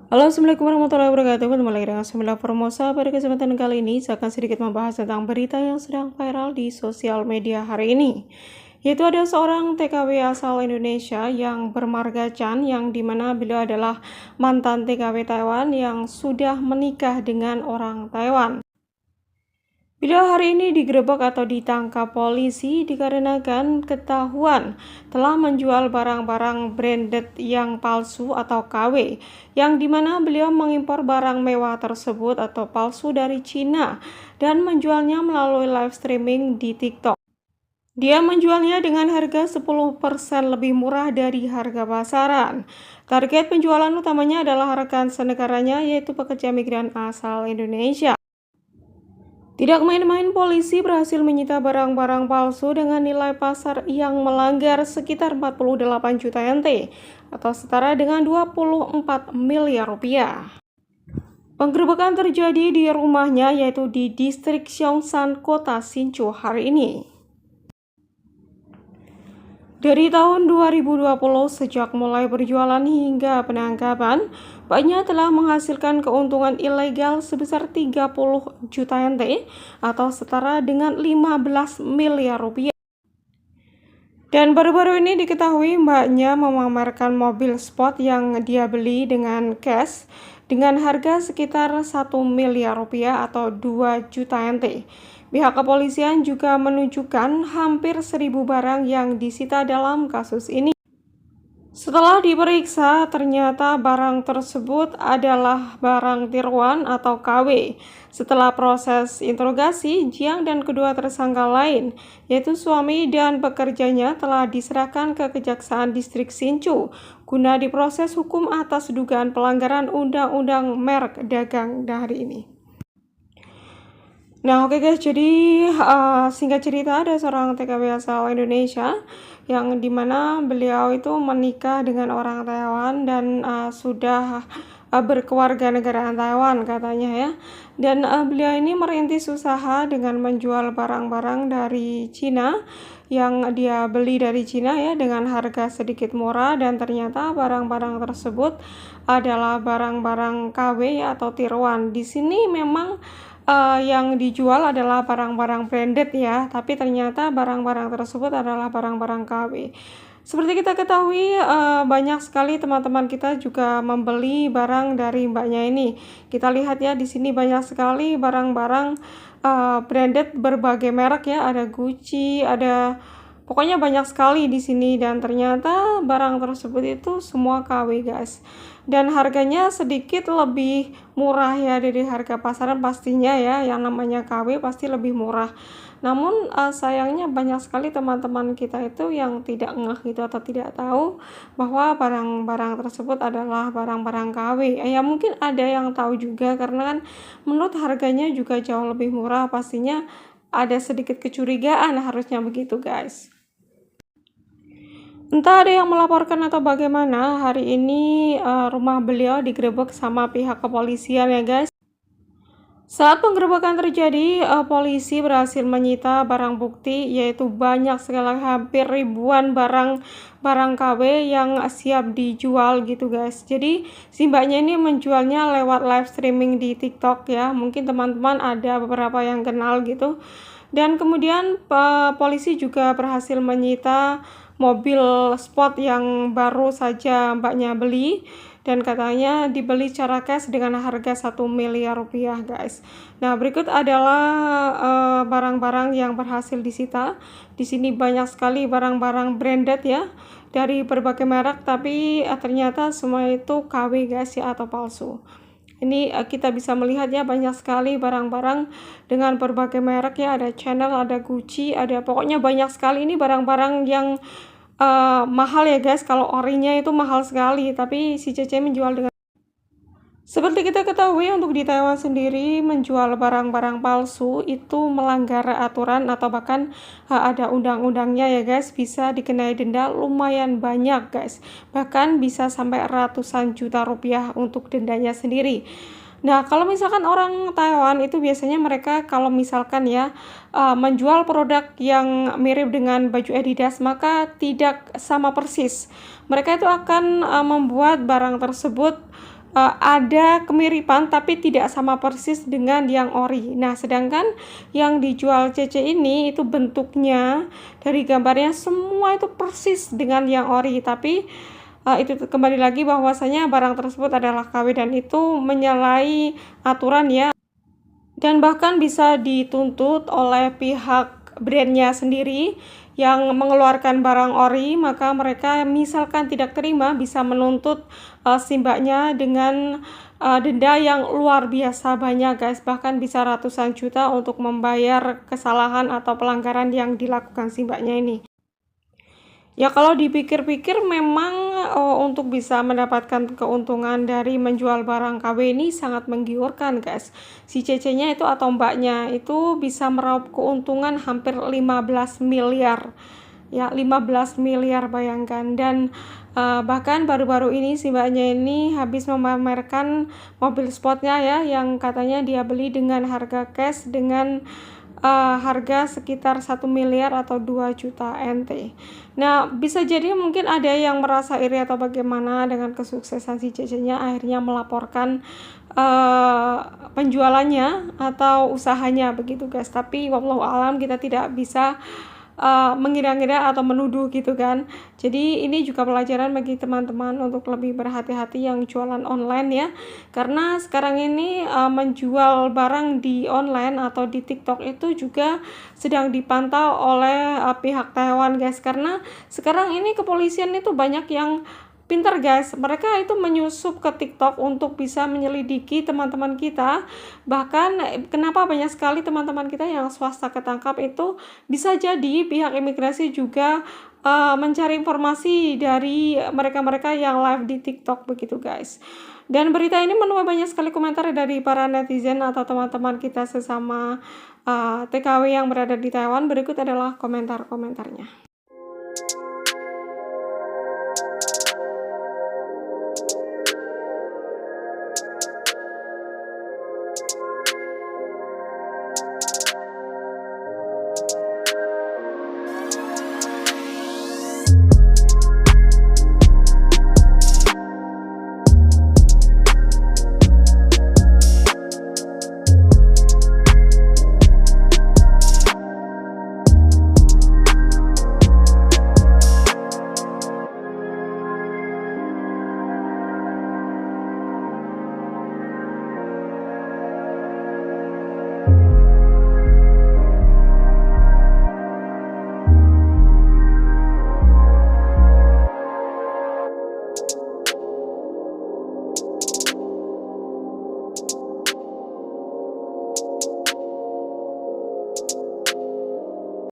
Halo, Assalamualaikum warahmatullahi wabarakatuh. Bertemu lagi dengan Sembilan Formosa. Pada kesempatan kali ini, saya akan sedikit membahas tentang berita yang sedang viral di sosial media hari ini. Yaitu ada seorang TKW asal Indonesia yang bermarga Chan, yang dimana beliau adalah mantan TKW Taiwan yang sudah menikah dengan orang Taiwan. Beliau hari ini digerebek atau ditangkap polisi dikarenakan ketahuan telah menjual barang-barang branded yang palsu atau KW, yang dimana beliau mengimpor barang mewah tersebut atau palsu dari Cina dan menjualnya melalui live streaming di TikTok. Dia menjualnya dengan harga 10% lebih murah dari harga pasaran. Target penjualan utamanya adalah rekan senegaranya, yaitu pekerja migran asal Indonesia. Tidak main-main, polisi berhasil menyita barang-barang palsu dengan nilai pasar yang melanggar sekitar 48 juta NT atau setara dengan 24 miliar rupiah. Penggerebekan terjadi di rumahnya, yaitu di distrik Xiongsan, kota Hsinchu hari ini. Dari tahun 2020, sejak mulai berjualan hingga penangkapan, banyak telah menghasilkan keuntungan ilegal sebesar 30 juta NT atau setara dengan 15 miliar rupiah. Dan baru-baru ini diketahui mbaknya memamerkan mobil sport yang dia beli dengan cash dengan harga sekitar 1 miliar rupiah atau 2 juta NT. Pihak kepolisian juga menunjukkan hampir 1.000 barang yang disita dalam kasus ini. Setelah diperiksa, ternyata barang tersebut adalah barang tiruan atau KW. Setelah proses interogasi, Jiang dan kedua tersangka lain, yaitu suami dan pekerjanya, telah diserahkan ke Kejaksaan Distrik Hsinchu guna diproses hukum atas dugaan pelanggaran Undang-Undang Merek Dagang hari ini. Nah, oke guys, jadi singkat cerita, ada seorang TKW asal Indonesia yang dimana beliau itu menikah dengan orang Taiwan dan sudah berkewarganegaraan Taiwan katanya ya. Dan beliau ini merintis usaha dengan menjual barang-barang dari Cina yang dia beli dari Cina ya dengan harga sedikit murah, dan ternyata barang-barang tersebut adalah barang-barang KW atau tiruan. Di sini memang yang dijual adalah barang-barang branded ya, tapi ternyata barang-barang tersebut adalah barang-barang KW. Seperti kita ketahui, banyak sekali teman-teman kita juga membeli barang dari mbaknya ini. Kita lihat ya, di sini banyak sekali barang-barang branded berbagai merek ya, ada Gucci, ada pokoknya banyak sekali di sini, dan ternyata barang tersebut itu semua KW guys. Dan harganya sedikit lebih murah ya dari harga pasaran pastinya ya, yang namanya KW pasti lebih murah. Namun sayangnya banyak sekali teman-teman kita itu yang tidak ngeh gitu atau tidak tahu bahwa barang-barang tersebut adalah barang-barang KW. Ya mungkin ada yang tahu juga karena kan menurut harganya juga jauh lebih murah, pastinya ada sedikit kecurigaan, harusnya begitu guys. Entah ada yang melaporkan atau bagaimana, hari ini rumah beliau digerebek sama pihak kepolisian ya guys. Saat penggerebekan terjadi, polisi berhasil menyita barang bukti, yaitu banyak sekali, hampir ribuan barang KW yang siap dijual gitu guys. Jadi si mbaknya ini menjualnya lewat live streaming di TikTok ya, mungkin teman-teman ada beberapa yang kenal gitu. Dan kemudian polisi juga berhasil menyita mobil sport yang baru saja mbaknya beli, dan katanya dibeli secara cash dengan harga 1 miliar rupiah guys. Nah, berikut adalah barang-barang yang berhasil disita. Di sini banyak sekali barang-barang branded ya dari berbagai merek, tapi ternyata semua itu KW guys ya, atau palsu. Ini kita bisa melihat ya, banyak sekali barang-barang dengan berbagai merek ya, ada Chanel, ada Gucci, ada pokoknya banyak sekali. Ini barang-barang yang mahal ya guys, kalau orinya itu mahal sekali, tapi si Cece menjual dengan seperti kita ketahui, untuk di Taiwan sendiri menjual barang-barang palsu itu melanggar aturan atau bahkan ada undang-undangnya ya guys, bisa dikenai denda lumayan banyak guys, bahkan bisa sampai ratusan juta rupiah untuk dendanya sendiri. Nah, kalau misalkan orang Taiwan itu biasanya mereka kalau misalkan ya menjual produk yang mirip dengan baju Adidas, maka tidak sama persis. Mereka itu akan membuat barang tersebut ada kemiripan tapi tidak sama persis dengan yang ori. Nah, sedangkan yang dijual CC ini itu bentuknya dari gambarnya semua itu persis dengan yang ori, tapi itu kembali lagi bahwasanya barang tersebut adalah KW dan itu menyalahi aturan ya, dan bahkan bisa dituntut oleh pihak brandnya sendiri yang mengeluarkan barang ori, maka mereka misalkan tidak terima bisa menuntut si mbaknya dengan denda yang luar biasa banyak guys, bahkan bisa ratusan juta untuk membayar kesalahan atau pelanggaran yang dilakukan si mbaknya ini. Ya kalau dipikir-pikir memang, untuk bisa mendapatkan keuntungan dari menjual barang KW ini sangat menggiurkan guys. Si CC-nya itu atau mbaknya itu bisa meraup keuntungan hampir 15 miliar. Ya 15 miliar bayangkan, dan bahkan baru-baru ini si mbaknya ini habis memamerkan mobil sportnya ya, yang katanya dia beli dengan harga cash dengan harga sekitar 1 miliar atau 2 juta NT. Nah, bisa jadi mungkin ada yang merasa iri atau bagaimana dengan kesuksesan si CC-nya, akhirnya melaporkan penjualannya atau usahanya begitu guys. Tapi wallahu alam, kita tidak bisa mengira-ngira atau menuduh gitu kan. Jadi ini juga pelajaran bagi teman-teman untuk lebih berhati-hati yang jualan online ya, karena sekarang ini menjual barang di online atau di TikTok itu juga sedang dipantau oleh pihak Taiwan guys, karena sekarang ini kepolisian itu banyak yang pinter guys, mereka itu menyusup ke TikTok untuk bisa menyelidiki teman-teman kita. Bahkan kenapa banyak sekali teman-teman kita yang swasta ketangkap itu, bisa jadi pihak imigrasi juga mencari informasi dari mereka-mereka yang live di TikTok begitu guys. Dan berita ini menuai banyak sekali komentar dari para netizen atau teman-teman kita sesama TKW yang berada di Taiwan. Berikut adalah komentar-komentarnya.